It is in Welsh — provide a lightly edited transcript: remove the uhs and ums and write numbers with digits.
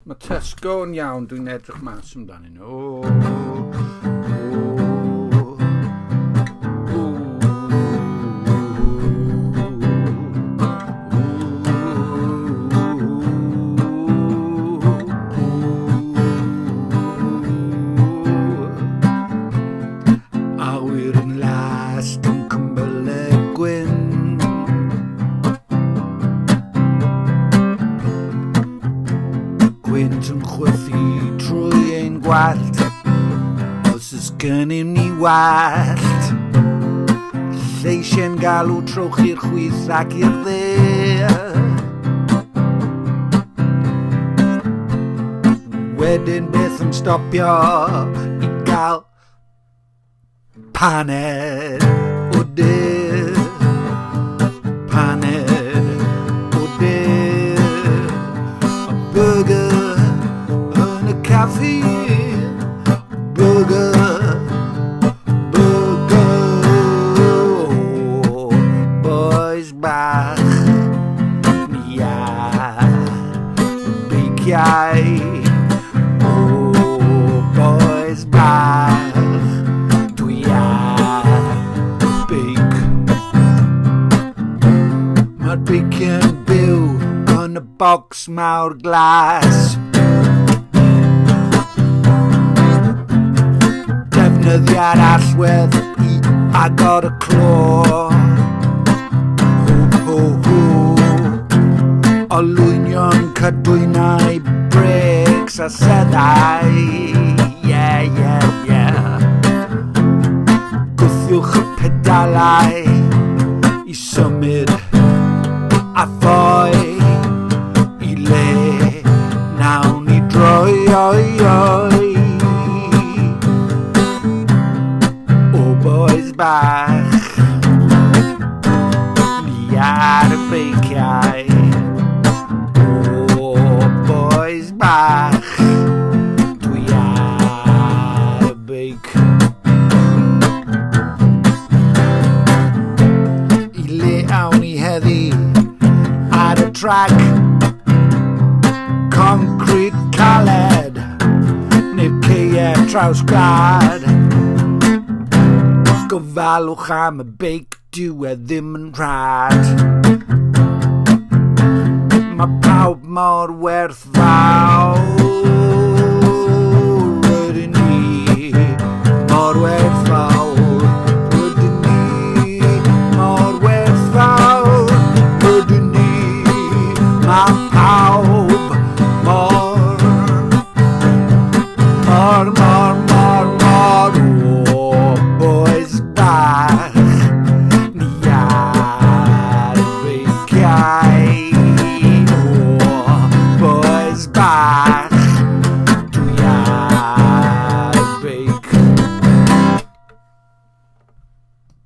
Mae Tesco yn iawn, dwi'n edrych mas amdanyn nhw. Awyr yn last yn cymbylau gwyn. Gwynt yn chwythu trwy ein gwallt, os ys gynnym ni wallt. Lleisiau'n galw trwch i'r chwith ac i'r dde. Wedyn beth yn stopio i gael paned o de. Paned o de. A burger yn y caffi. Burger. Oh, Bois Bach. Ia. Beiciau. Oh, Bois Bach. Mae'r beicio'n byw yn y bocs mawr glas. Defnyddio'r allwedd i agor y clo. Ho, ho, ho. Olwynion cadwynau, breaks a seddau. Yeah, yeah, yeah. Gwthiwch y pedalau i symud a ffoi i le. Nawn ni droi oi oi. O Bois Bach, ni ar y beiciau. O Bois Bach, dwi ar y beic. I le awn ni heddi ar y trac. Concrete caled neu'r ceir traws glad. Gofalwch am y beic, dyw e ddim yn rhad. Mae pawb mor werthfawr.